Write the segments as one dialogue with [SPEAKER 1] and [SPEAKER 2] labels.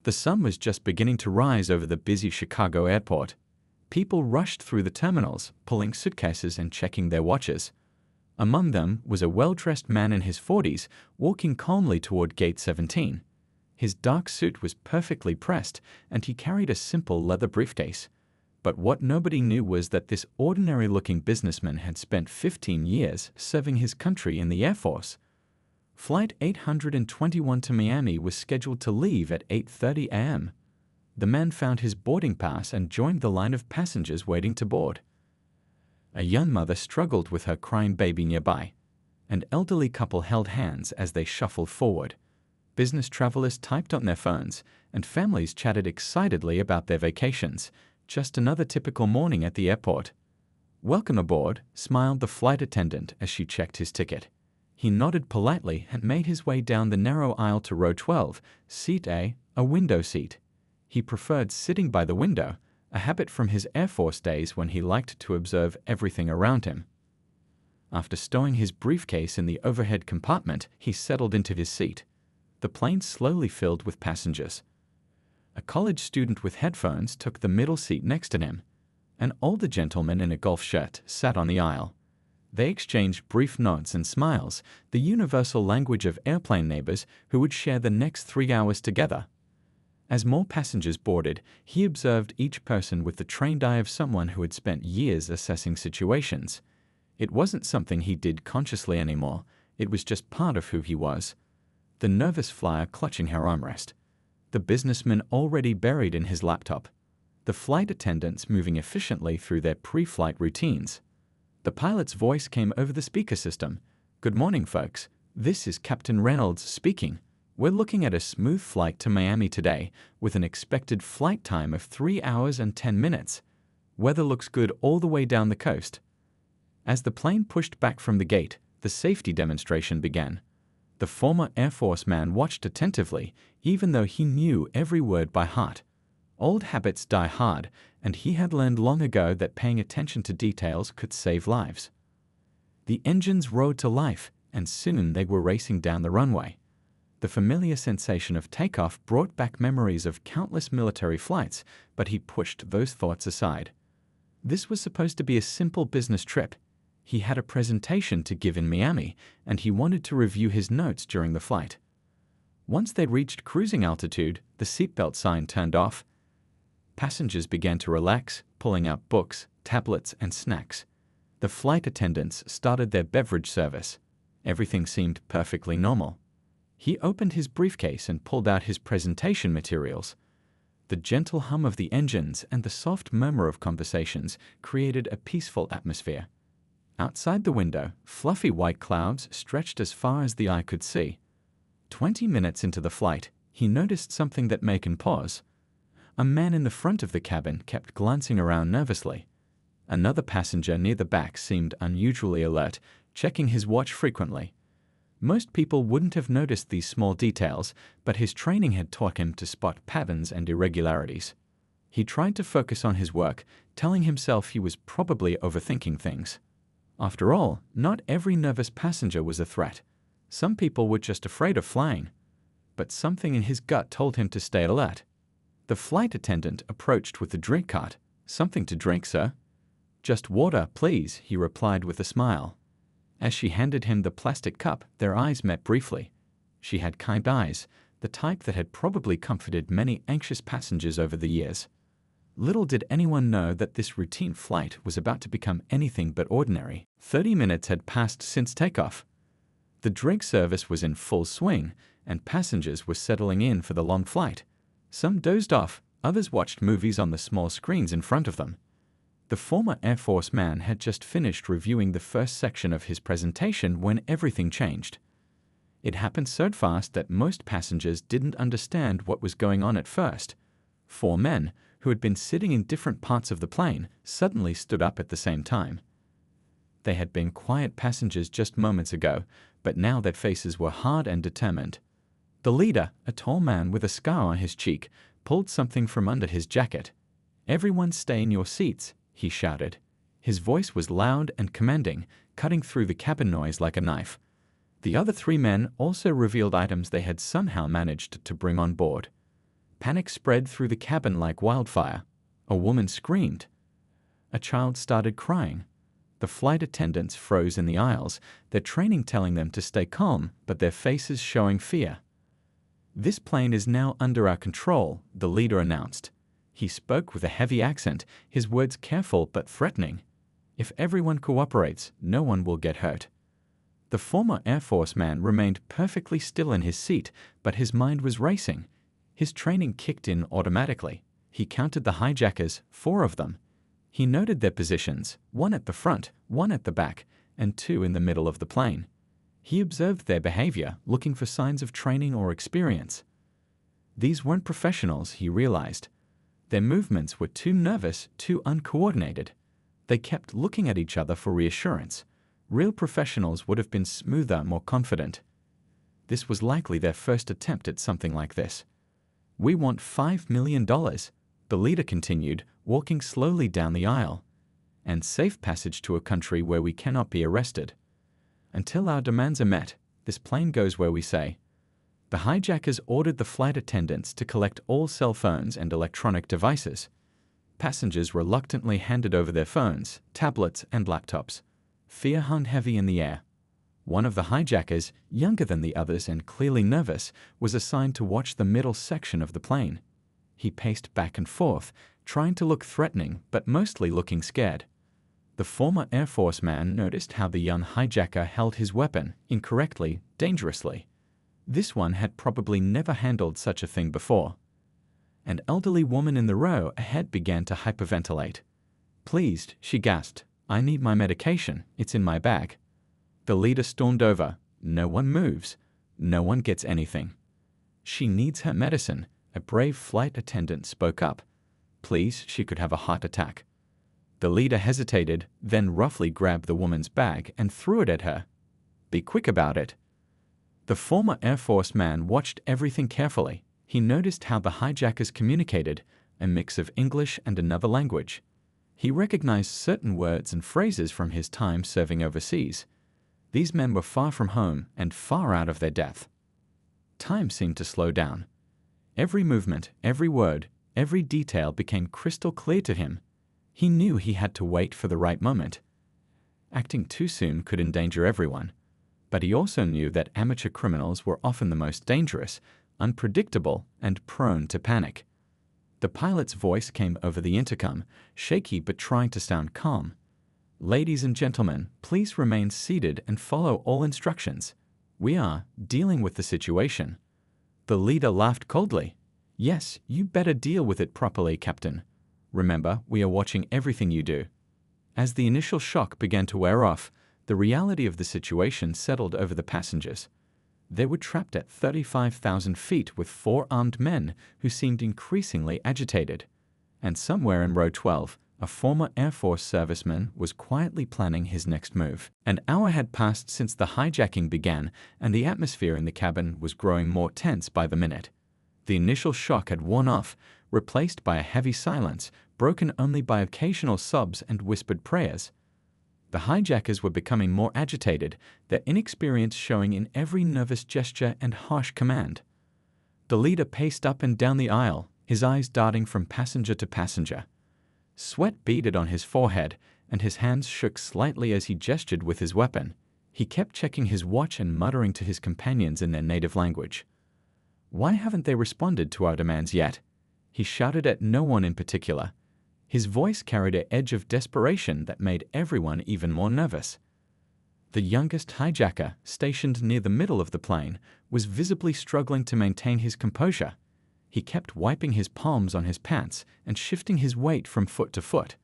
[SPEAKER 1] The sun was just beginning to rise over the busy Chicago airport. People rushed through the terminals, pulling suitcases and checking their watches. Among them was a well-dressed man in his 40s, walking calmly toward Gate 17. His dark suit was perfectly pressed, and he carried a simple leather briefcase. But what nobody knew was that this ordinary-looking businessman had spent 15 years serving his country in the Air Force. Flight 821 to Miami was scheduled to leave at 8:30 a.m. The man found his boarding pass and joined the line of passengers waiting to board. A young mother struggled with her crying baby nearby. An elderly couple held hands as they shuffled forward. Business travelers typed on their phones, and families chatted excitedly about their vacations. Just another typical morning at the airport. "Welcome aboard," smiled the flight attendant as she checked his ticket. He nodded politely and made his way down the narrow aisle to row 12, seat A window seat. He preferred sitting by the window, a habit from his Air Force days when he liked to observe everything around him. After stowing his briefcase in the overhead compartment, he settled into his seat. The plane slowly filled with passengers. A college student with headphones took the middle seat next to him. An older gentleman in a golf shirt sat on the aisle. They exchanged brief nods and smiles, the universal language of airplane neighbors who would share the next 3 hours together. As more passengers boarded, he observed each person with the trained eye of someone who had spent years assessing situations. It wasn't something he did consciously anymore, it was just part of who he was. The nervous flyer clutching her armrest. The businessman already buried in his laptop. The flight attendants moving efficiently through their pre-flight routines. The pilot's voice came over the speaker system. "Good morning, folks. This is Captain Reynolds speaking. We're looking at a smooth flight to Miami today, with an expected flight time of 3 hours and 10 minutes. Weather looks good all the way down the coast." As the plane pushed back from the gate, the safety demonstration began. The former Air Force man watched attentively, even though he knew every word by heart. Old habits die hard, and he had learned long ago that paying attention to details could save lives. The engines roared to life, and soon they were racing down the runway. The familiar sensation of takeoff brought back memories of countless military flights, but he pushed those thoughts aside. This was supposed to be a simple business trip. He had a presentation to give in Miami, and he wanted to review his notes during the flight. Once they reached cruising altitude, the seatbelt sign turned off. Passengers began to relax, pulling out books, tablets, and snacks. The flight attendants started their beverage service. Everything seemed perfectly normal. He opened his briefcase and pulled out his presentation materials. The gentle hum of the engines and the soft murmur of conversations created a peaceful atmosphere. Outside the window, fluffy white clouds stretched as far as the eye could see. 20 minutes into the flight, he noticed something that made him pause. A man in the front of the cabin kept glancing around nervously. Another passenger near the back seemed unusually alert, checking his watch frequently. Most people wouldn't have noticed these small details, but his training had taught him to spot patterns and irregularities. He tried to focus on his work, telling himself he was probably overthinking things. After all, not every nervous passenger was a threat. Some people were just afraid of flying. But something in his gut told him to stay alert. The flight attendant approached with the drink cart. "Something to drink, sir?" "Just water, please," he replied with a smile. As she handed him the plastic cup, their eyes met briefly. She had kind eyes, the type that had probably comforted many anxious passengers over the years. Little did anyone know that this routine flight was about to become anything but ordinary. 30 minutes had passed since takeoff. The drink service was in full swing, and passengers were settling in for the long flight. Some dozed off, others watched movies on the small screens in front of them. The former Air Force man had just finished reviewing the first section of his presentation when everything changed. It happened so fast that most passengers didn't understand what was going on at first. 4 men, who had been sitting in different parts of the plane, suddenly stood up at the same time. They had been quiet passengers just moments ago, but now their faces were hard and determined. The leader, a tall man with a scar on his cheek, pulled something from under his jacket. "Everyone stay in your seats," he shouted. His voice was loud and commanding, cutting through the cabin noise like a knife. The other 3 men also revealed items they had somehow managed to bring on board. Panic spread through the cabin like wildfire. A woman screamed. A child started crying. The flight attendants froze in the aisles, their training telling them to stay calm, but their faces showing fear. "This plane is now under our control," the leader announced. He spoke with a heavy accent, his words careful but threatening. "If everyone cooperates, no one will get hurt." The former Air Force man remained perfectly still in his seat, but his mind was racing. His training kicked in automatically. He counted the hijackers, 4 of them. He noted their positions, 1 at the front, 1 at the back, and 2 in the middle of the plane. He observed their behavior, looking for signs of training or experience. These weren't professionals, he realized. Their movements were too nervous, too uncoordinated. They kept looking at each other for reassurance. Real professionals would have been smoother, more confident. This was likely their first attempt at something like this. "We want $5 million, the leader continued, walking slowly down the aisle, "and safe passage to a country where we cannot be arrested. Until our demands are met, this plane goes where we say." The hijackers ordered the flight attendants to collect all cell phones and electronic devices. Passengers reluctantly handed over their phones, tablets, and laptops. Fear hung heavy in the air. One of the hijackers, younger than the others and clearly nervous, was assigned to watch the middle section of the plane. He paced back and forth, trying to look threatening but mostly looking scared. The former Air Force man noticed how the young hijacker held his weapon, incorrectly, dangerously. This one had probably never handled such a thing before. An elderly woman in the row ahead began to hyperventilate. "Please," she gasped, "I need my medication. It's in my bag." The leader stormed over. "No one moves. No one gets anything." "She needs her medicine," a brave flight attendant spoke up. "Please, she could have a heart attack." The leader hesitated, then roughly grabbed the woman's bag and threw it at her. "Be quick about it." The former Air Force man watched everything carefully. He noticed how the hijackers communicated, a mix of English and another language. He recognized certain words and phrases from his time serving overseas. These men were far from home and far out of their depth. Time seemed to slow down. Every movement, every word, every detail became crystal clear to him. He knew he had to wait for the right moment. Acting too soon could endanger everyone. But he also knew that amateur criminals were often the most dangerous, unpredictable, and prone to panic. The pilot's voice came over the intercom, shaky but trying to sound calm. "Ladies and gentlemen, please remain seated and follow all instructions. We are dealing with the situation." The leader laughed coldly. "Yes, you better deal with it properly, Captain. Remember, we are watching everything you do." As the initial shock began to wear off, the reality of the situation settled over the passengers. They were trapped at 35,000 feet with 4 armed men who seemed increasingly agitated. And somewhere in row 12, a former Air Force serviceman was quietly planning his next move. An hour had passed since the hijacking began, and the atmosphere in the cabin was growing more tense by the minute. The initial shock had worn off, replaced by a heavy silence, broken only by occasional sobs and whispered prayers. The hijackers were becoming more agitated, their inexperience showing in every nervous gesture and harsh command. The leader paced up and down the aisle, his eyes darting from passenger to passenger. Sweat beaded on his forehead, and his hands shook slightly as he gestured with his weapon. He kept checking his watch and muttering to his companions in their native language. "Why haven't they responded to our demands yet?" He shouted at no one in particular. His voice carried an edge of desperation that made everyone even more nervous. The youngest hijacker, stationed near the middle of the plane, was visibly struggling to maintain his composure. He kept wiping his palms on his pants and shifting his weight from foot to foot.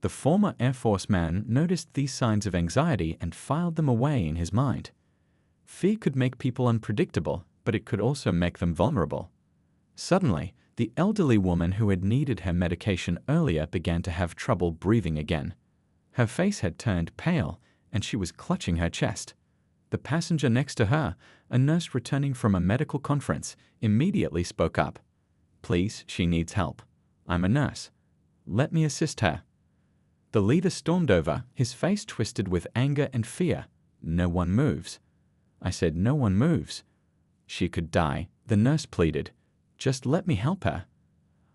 [SPEAKER 1] The former Air Force man noticed these signs of anxiety and filed them away in his mind. Fear could make people unpredictable, but it could also make them vulnerable. Suddenly, the elderly woman who had needed her medication earlier began to have trouble breathing again. Her face had turned pale, and she was clutching her chest. The passenger next to her, a nurse returning from a medical conference, immediately spoke up. "Please, she needs help. I'm a nurse. Let me assist her." The leader stormed over, his face twisted with anger and fear. "No one moves." "I said no one moves." "She could die," the nurse pleaded. Just let me help her.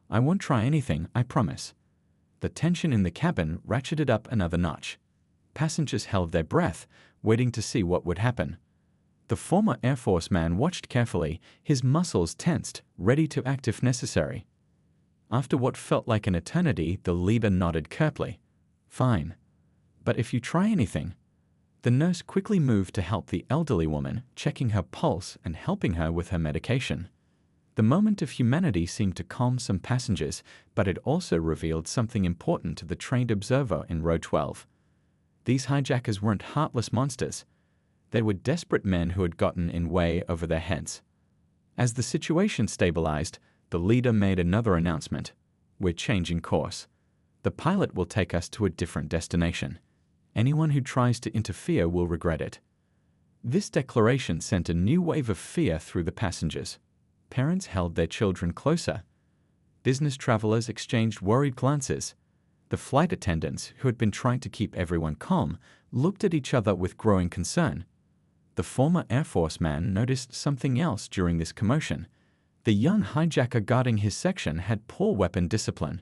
[SPEAKER 1] I won't try anything, I promise. The tension in the cabin ratcheted up another notch. Passengers held their breath, waiting to see what would happen. The former Air Force man watched carefully, his muscles tensed, ready to act if necessary. After what felt like an eternity, the leader nodded curtly. Fine. But if you try anything. The nurse quickly moved to help the elderly woman, checking her pulse and helping her with her medication. The moment of humanity seemed to calm some passengers, but it also revealed something important to the trained observer in row 12. These hijackers weren't heartless monsters. They were desperate men who had gotten in way over their heads. As the situation stabilized, the leader made another announcement. We're changing course. The pilot will take us to a different destination. Anyone who tries to interfere will regret it. This declaration sent a new wave of fear through the passengers. Parents held their children closer. Business travelers exchanged worried glances. The flight attendants, who had been trying to keep everyone calm, looked at each other with growing concern. The former Air Force man noticed something else during this commotion. The young hijacker guarding his section had poor weapon discipline.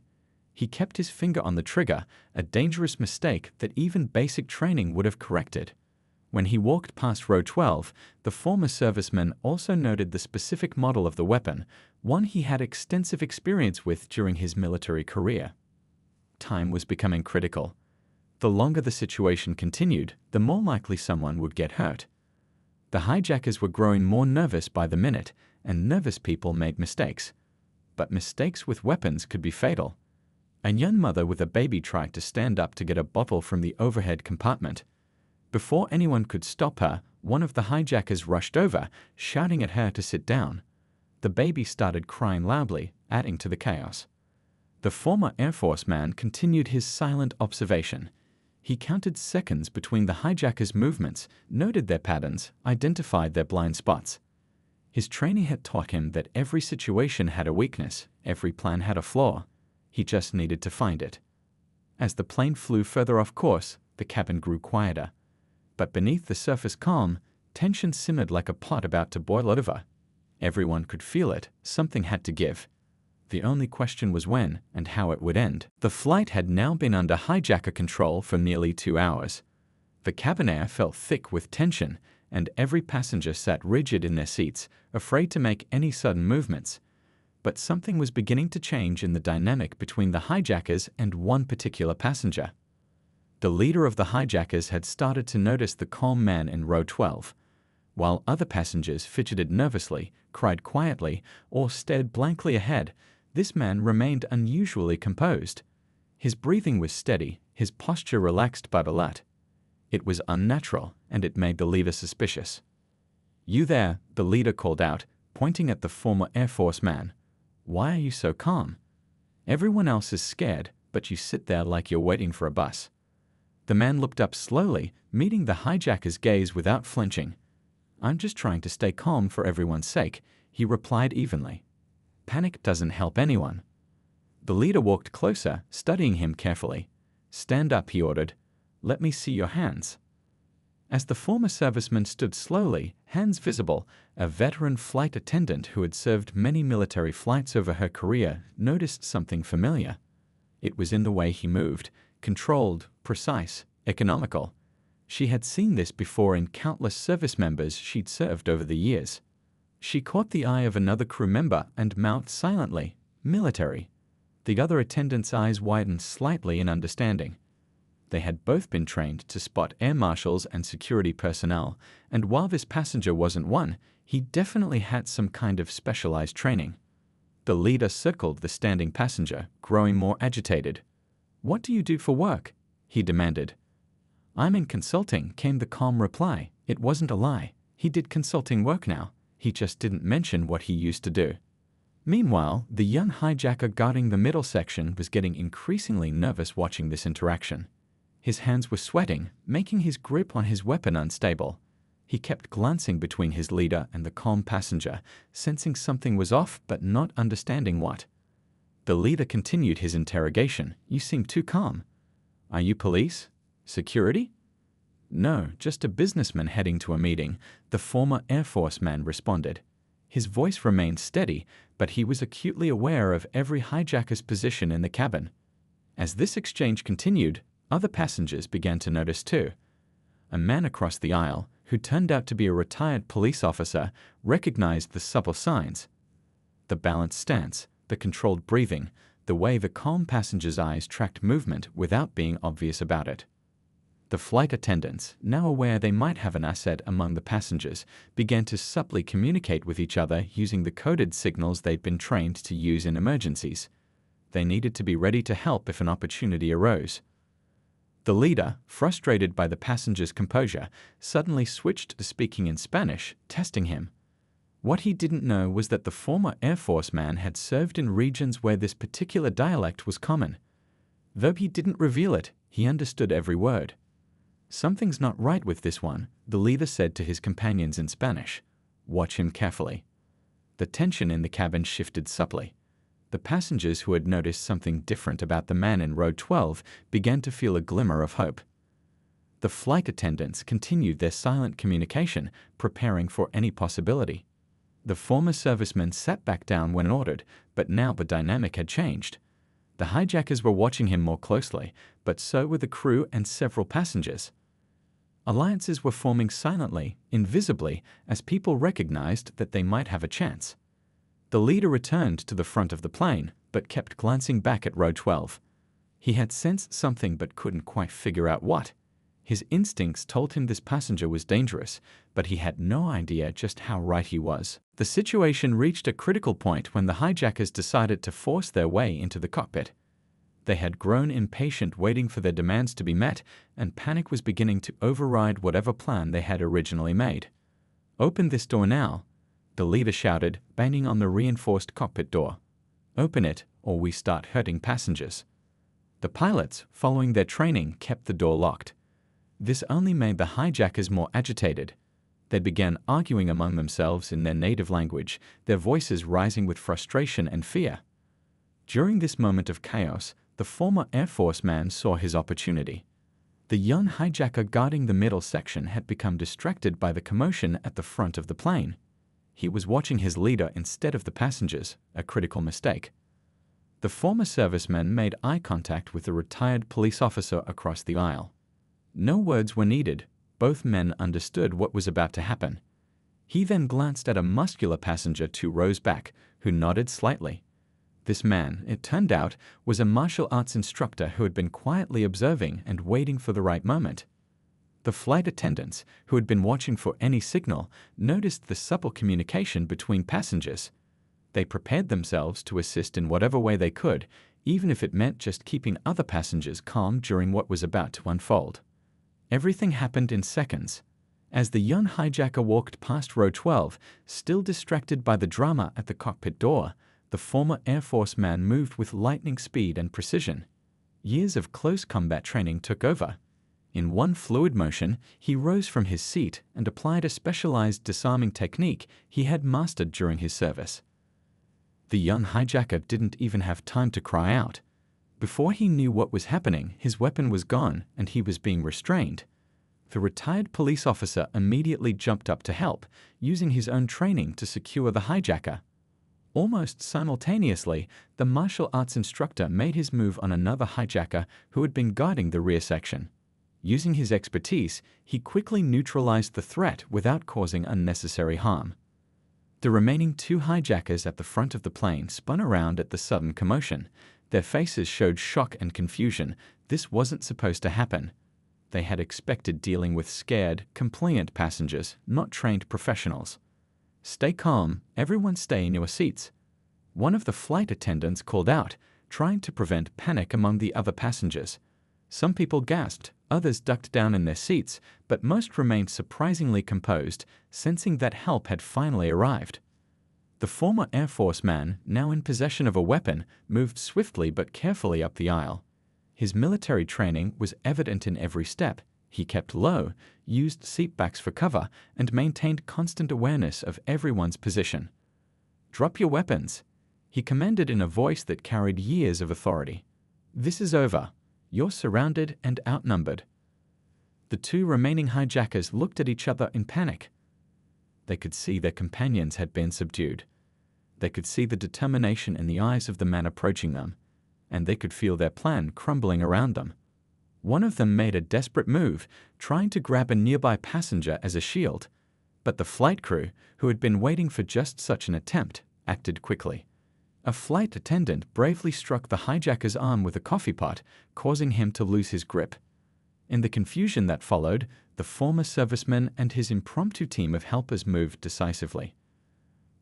[SPEAKER 1] He kept his finger on the trigger, a dangerous mistake that even basic training would have corrected. When he walked past row 12, the former serviceman also noted the specific model of the weapon, one he had extensive experience with during his military career. Time was becoming critical. The longer the situation continued, the more likely someone would get hurt. The hijackers were growing more nervous by the minute, and nervous people made mistakes. But mistakes with weapons could be fatal. A young mother with a baby tried to stand up to get a bottle from the overhead compartment. Before anyone could stop her, one of the hijackers rushed over, shouting at her to sit down. The baby started crying loudly, adding to the chaos. The former Air Force man continued his silent observation. He counted seconds between the hijackers' movements, noted their patterns, identified their blind spots. His training had taught him that every situation had a weakness, every plan had a flaw. He just needed to find it. As the plane flew further off course, the cabin grew quieter. But beneath the surface calm, tension simmered like a pot about to boil over. Everyone could feel it, something had to give. The only question was when and how it would end. The flight had now been under hijacker control for nearly 2 hours. The cabin air felt thick with tension, and every passenger sat rigid in their seats, afraid to make any sudden movements. But something was beginning to change in the dynamic between the hijackers and one particular passenger. The leader of the hijackers had started to notice the calm man in row 12. While other passengers fidgeted nervously, cried quietly, or stared blankly ahead, this man remained unusually composed. His breathing was steady, his posture relaxed but alert. It was unnatural, and it made the leader suspicious. "You there," the leader called out, pointing at the former Air Force man. "Why are you so calm? Everyone else is scared, but you sit there like you're waiting for a bus." The man looked up slowly, meeting the hijacker's gaze without flinching. "I'm just trying to stay calm for everyone's sake," he replied evenly. "Panic doesn't help anyone." The leader walked closer, studying him carefully. "Stand up," he ordered. "Let me see your hands." As the former serviceman stood slowly, hands visible, a veteran flight attendant who had served many military flights over her career noticed something familiar. It was in the way he moved, controlled, precise, economical. She had seen this before in countless service members she'd served over the years. She caught the eye of another crew member and mouthed silently, "Military." The other attendant's eyes widened slightly in understanding. They had both been trained to spot air marshals and security personnel, and while this passenger wasn't one, he definitely had some kind of specialized training. The leader circled the standing passenger, growing more agitated. "What do you do for work?" he demanded. "I'm in consulting," came the calm reply. It wasn't a lie. He did consulting work now. He just didn't mention what he used to do. Meanwhile, the young hijacker guarding the middle section was getting increasingly nervous watching this interaction. His hands were sweating, making his grip on his weapon unstable. He kept glancing between his leader and the calm passenger, sensing something was off but not understanding what. The leader continued his interrogation. "You seem too calm. Are you police? Security?" "No, just a businessman heading to a meeting," the former Air Force man responded. His voice remained steady, but he was acutely aware of every hijacker's position in the cabin. As this exchange continued, other passengers began to notice too. A man across the aisle, who turned out to be a retired police officer, recognized the subtle signs. The balanced stance, the controlled breathing, the way the calm passenger's eyes tracked movement without being obvious about it. The flight attendants, now aware they might have an asset among the passengers, began to subtly communicate with each other using the coded signals they'd been trained to use in emergencies. They needed to be ready to help if an opportunity arose. The leader, frustrated by the passenger's composure, suddenly switched to speaking in Spanish, testing him. What he didn't know was that the former Air Force man had served in regions where this particular dialect was common. Though he didn't reveal it, he understood every word. "Something's not right with this one," the leader said to his companions in Spanish. "Watch him carefully." The tension in the cabin shifted subtly. The passengers who had noticed something different about the man in row 12 began to feel a glimmer of hope. The flight attendants continued their silent communication, preparing for any possibility. The former serviceman sat back down when ordered, but now the dynamic had changed. The hijackers were watching him more closely, but so were the crew and several passengers. Alliances were forming silently, invisibly, as people recognized that they might have a chance. The leader returned to the front of the plane, but kept glancing back at row 12. He had sensed something but couldn't quite figure out what. His instincts told him this passenger was dangerous, but he had no idea just how right he was. The situation reached a critical point when the hijackers decided to force their way into the cockpit. They had grown impatient waiting for their demands to be met, and panic was beginning to override whatever plan they had originally made. "Open this door now," the leader shouted, banging on the reinforced cockpit door. "Open it, or we start hurting passengers." The pilots, following their training, kept the door locked. This only made the hijackers more agitated. They began arguing among themselves in their native language, their voices rising with frustration and fear. During this moment of chaos, the former Air Force man saw his opportunity. The young hijacker guarding the middle section had become distracted by the commotion at the front of the plane. He was watching his leader instead of the passengers, a critical mistake. The former serviceman made eye contact with the retired police officer across the aisle. No words were needed. Both men understood what was about to happen. He then glanced at a muscular passenger 2 rows back, who nodded slightly. This man, it turned out, was a martial arts instructor who had been quietly observing and waiting for the right moment. The flight attendants, who had been watching for any signal, noticed the supple communication between passengers. They prepared themselves to assist in whatever way they could, even if it meant just keeping other passengers calm during what was about to unfold. Everything happened in seconds. As the young hijacker walked past row 12, still distracted by the drama at the cockpit door, the former Air Force man moved with lightning speed and precision. Years of close combat training took over. In one fluid motion, he rose from his seat and applied a specialized disarming technique he had mastered during his service. The young hijacker didn't even have time to cry out. Before he knew what was happening, his weapon was gone and he was being restrained. The retired police officer immediately jumped up to help, using his own training to secure the hijacker. Almost simultaneously, the martial arts instructor made his move on another hijacker who had been guarding the rear section. Using his expertise, he quickly neutralized the threat without causing unnecessary harm. The remaining 2 hijackers at the front of the plane spun around at the sudden commotion. Their faces showed shock and confusion. This wasn't supposed to happen. They had expected dealing with scared, compliant passengers, not trained professionals. "Stay calm, everyone stay in your seats," one of the flight attendants called out, trying to prevent panic among the other passengers. Some people gasped, others ducked down in their seats, but most remained surprisingly composed, sensing that help had finally arrived. The former Air Force man, now in possession of a weapon, moved swiftly but carefully up the aisle. His military training was evident in every step. He kept low, used seatbacks for cover, and maintained constant awareness of everyone's position. "Drop your weapons," he commanded in a voice that carried years of authority. "This is over. You're surrounded and outnumbered." The 2 remaining hijackers looked at each other in panic. They could see their companions had been subdued. They could see the determination in the eyes of the man approaching them, and they could feel their plan crumbling around them. One of them made a desperate move, trying to grab a nearby passenger as a shield, but the flight crew, who had been waiting for just such an attempt, acted quickly. A flight attendant bravely struck the hijacker's arm with a coffee pot, causing him to lose his grip. In the confusion that followed, the former serviceman and his impromptu team of helpers moved decisively.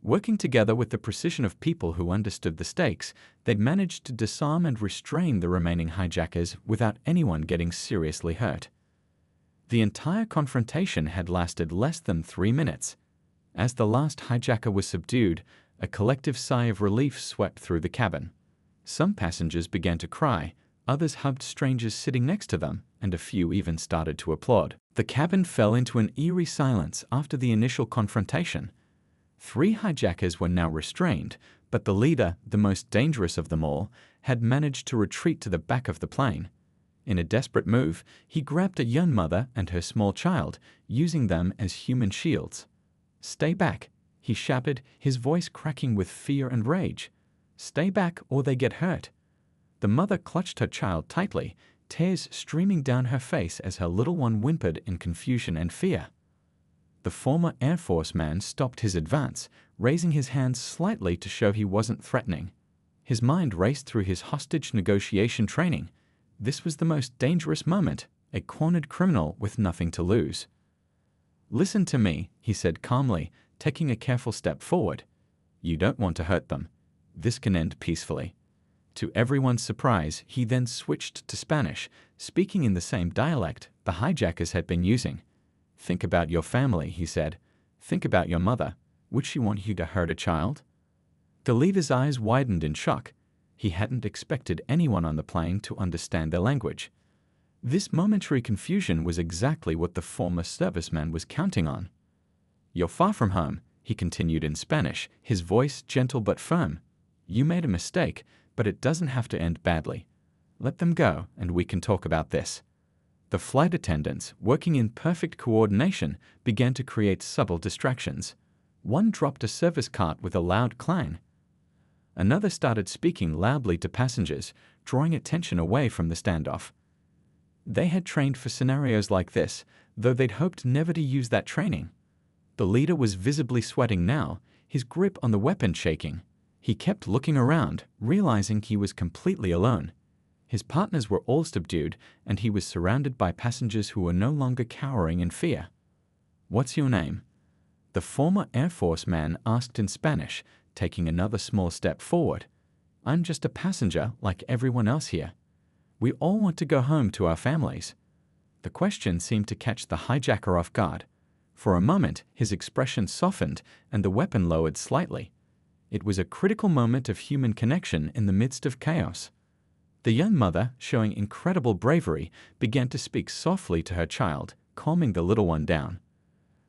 [SPEAKER 1] Working together with the precision of people who understood the stakes, they'd managed to disarm and restrain the remaining hijackers without anyone getting seriously hurt. The entire confrontation had lasted less than 3 minutes. As the last hijacker was subdued, a collective sigh of relief swept through the cabin. Some passengers began to cry, others hugged strangers sitting next to them, and a few even started to applaud. The cabin fell into an eerie silence after the initial confrontation. 3 hijackers were now restrained, but the leader, the most dangerous of them all, had managed to retreat to the back of the plane. In a desperate move, he grabbed a young mother and her small child, using them as human shields. "Stay back," he shouted, his voice cracking with fear and rage. "Stay back or they get hurt." The mother clutched her child tightly, tears streaming down her face as her little one whimpered in confusion and fear. The former Air Force man stopped his advance, raising his hands slightly to show he wasn't threatening. His mind raced through his hostage negotiation training. This was the most dangerous moment, a cornered criminal with nothing to lose. "Listen to me," he said calmly, taking a careful step forward. "You don't want to hurt them. This can end peacefully." To everyone's surprise, he then switched to Spanish, speaking in the same dialect the hijackers had been using. "Think about your family," he said. "Think about your mother. Would she want you to hurt a child?" The leader's eyes widened in shock. He hadn't expected anyone on the plane to understand their language. This momentary confusion was exactly what the former serviceman was counting on. "You're far from home," he continued in Spanish, his voice gentle but firm. "You made a mistake, but it doesn't have to end badly. Let them go, and we can talk about this." The flight attendants, working in perfect coordination, began to create subtle distractions. One dropped a service cart with a loud clang. Another started speaking loudly to passengers, drawing attention away from the standoff. They had trained for scenarios like this, though they'd hoped never to use that training. The leader was visibly sweating now, his grip on the weapon shaking. He kept looking around, realizing he was completely alone. His partners were all subdued, and he was surrounded by passengers who were no longer cowering in fear. "What's your name?" The former Air Force man asked in Spanish, taking another small step forward. "I'm just a passenger like everyone else here. We all want to go home to our families." The question seemed to catch the hijacker off guard. For a moment, his expression softened and the weapon lowered slightly. It was a critical moment of human connection in the midst of chaos. The young mother, showing incredible bravery, began to speak softly to her child, calming the little one down.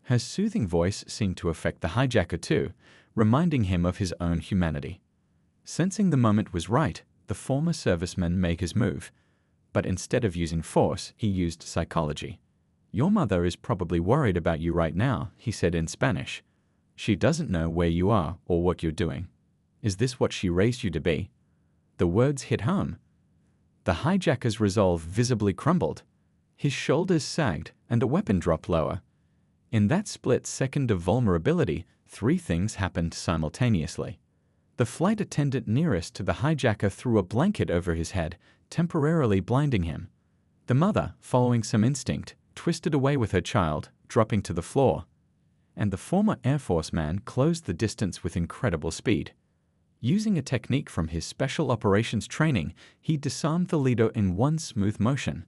[SPEAKER 1] Her soothing voice seemed to affect the hijacker too, reminding him of his own humanity. Sensing the moment was right, the former serviceman made his move. But instead of using force, he used psychology. "Your mother is probably worried about you right now," he said in Spanish. "She doesn't know where you are or what you're doing. Is this what she raised you to be?" The words hit home. The hijacker's resolve visibly crumbled. His shoulders sagged, and the weapon dropped lower. In that split second of vulnerability, 3 things happened simultaneously. The flight attendant nearest to the hijacker threw a blanket over his head, temporarily blinding him. The mother, following some instinct, twisted away with her child, dropping to the floor. And the former Air Force man closed the distance with incredible speed. Using a technique from his special operations training, he disarmed the leader in one smooth motion.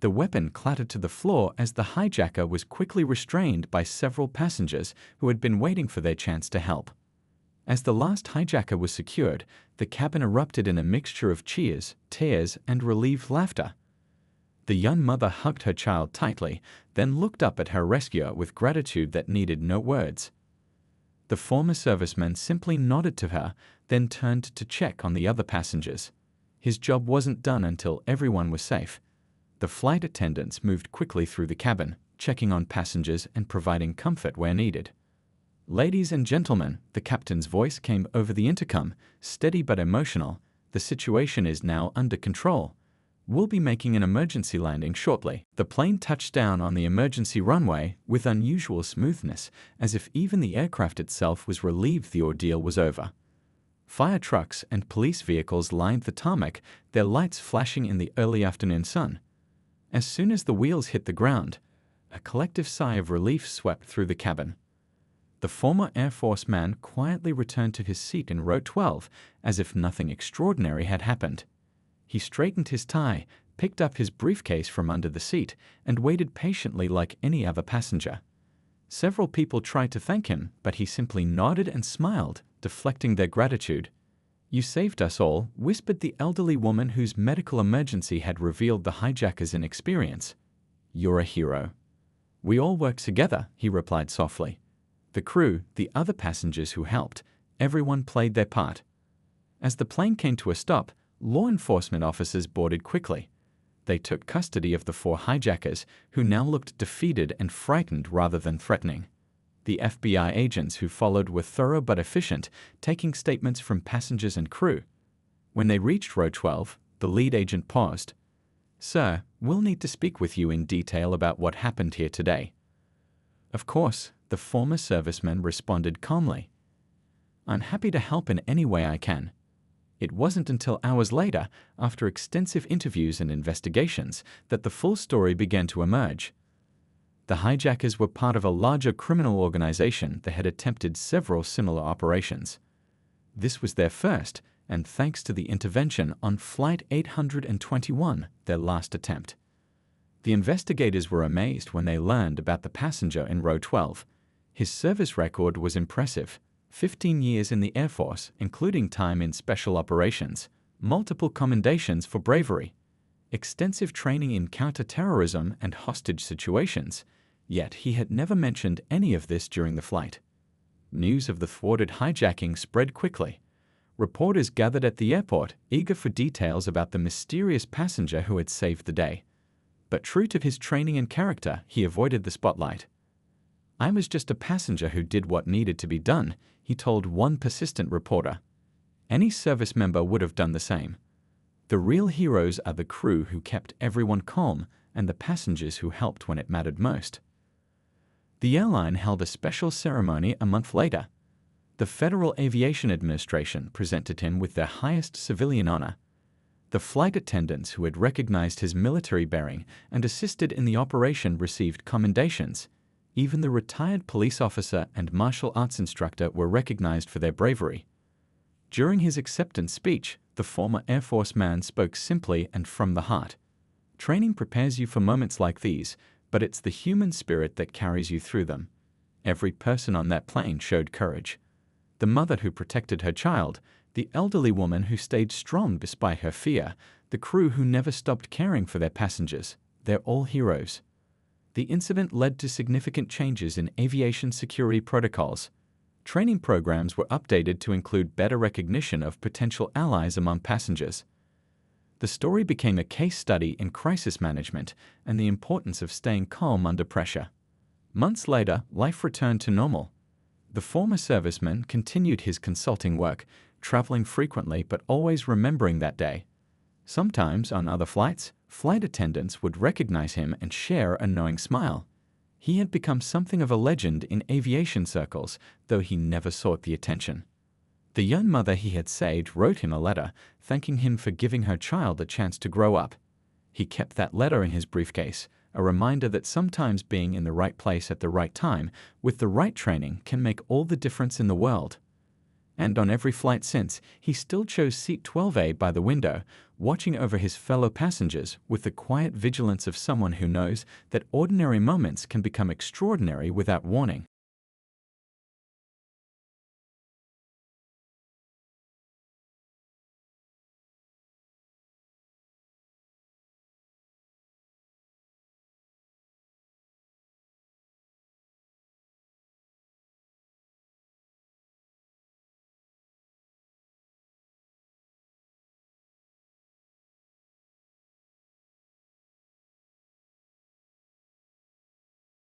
[SPEAKER 1] The weapon clattered to the floor as the hijacker was quickly restrained by several passengers who had been waiting for their chance to help. As the last hijacker was secured, the cabin erupted in a mixture of cheers, tears, and relieved laughter. The young mother hugged her child tightly, then looked up at her rescuer with gratitude that needed no words. The former serviceman simply nodded to her, then turned to check on the other passengers. His job wasn't done until everyone was safe. The flight attendants moved quickly through the cabin, checking on passengers and providing comfort where needed. "Ladies and gentlemen," the captain's voice came over the intercom, steady but emotional. "The situation is now under control. We'll be making an emergency landing shortly." The plane touched down on the emergency runway with unusual smoothness, as if even the aircraft itself was relieved the ordeal was over. Fire trucks and police vehicles lined the tarmac, their lights flashing in the early afternoon sun. As soon as the wheels hit the ground, a collective sigh of relief swept through the cabin. The former Air Force man quietly returned to his seat in row 12, as if nothing extraordinary had happened. He straightened his tie, picked up his briefcase from under the seat, and waited patiently like any other passenger. Several people tried to thank him, but he simply nodded and smiled, deflecting their gratitude. "You saved us all," whispered the elderly woman whose medical emergency had revealed the hijackers' inexperience. "You're a hero." "We all work together," he replied softly. The crew, the other passengers who helped, everyone played their part. As the plane came to a stop, law enforcement officers boarded quickly. They took custody of the 4 hijackers, who now looked defeated and frightened rather than threatening. The FBI agents who followed were thorough but efficient, taking statements from passengers and crew. When they reached row 12, the lead agent paused. "Sir, we'll need to speak with you in detail about what happened here today." "Of course," the former serviceman responded calmly. "I'm happy to help in any way I can." It wasn't until hours later, after extensive interviews and investigations, that the full story began to emerge. The hijackers were part of a larger criminal organization that had attempted several similar operations. This was their first, and thanks to the intervention on Flight 821, their last attempt. The investigators were amazed when they learned about the passenger in row 12. His service record was impressive. 15 years in the Air Force, including time in special operations, multiple commendations for bravery, extensive training in counter-terrorism and hostage situations, yet he had never mentioned any of this during the flight. News of the thwarted hijacking spread quickly. Reporters gathered at the airport, eager for details about the mysterious passenger who had saved the day. But true to his training and character, he avoided the spotlight. "I was just a passenger who did what needed to be done," he told one persistent reporter. Any service member would have done the same. The real heroes are the crew who kept everyone calm and the passengers who helped when it mattered most. The airline held a special ceremony a month later. The Federal Aviation Administration presented him with their highest civilian honor. The flight attendants who had recognized his military bearing and assisted in the operation received commendations. Even the retired police officer and martial arts instructor were recognized for their bravery. During his acceptance speech, the former Air Force man spoke simply and from the heart. "Training prepares you for moments like these, but it's the human spirit that carries you through them." Every person on that plane showed courage. The mother who protected her child, the elderly woman who stayed strong despite her fear, the crew who never stopped caring for their passengers. They're all heroes. The incident led to significant changes in aviation security protocols. Training programs were updated to include better recognition of potential allies among passengers. The story became a case study in crisis management and the importance of staying calm under pressure. Months later, life returned to normal. The former serviceman continued his consulting work, traveling frequently but always remembering that day. Sometimes, on other flights, flight attendants would recognize him and share a knowing smile. He had become something of a legend in aviation circles, though he never sought the attention. The young mother he had saved wrote him a letter, thanking him for giving her child a chance to grow up. He kept that letter in his briefcase, a reminder that sometimes being in the right place at the right time, with the right training, can make all the difference in the world. And on every flight since, he still chose seat 12A by the window, watching over his fellow passengers with the quiet vigilance of someone who knows that ordinary moments can become extraordinary without warning.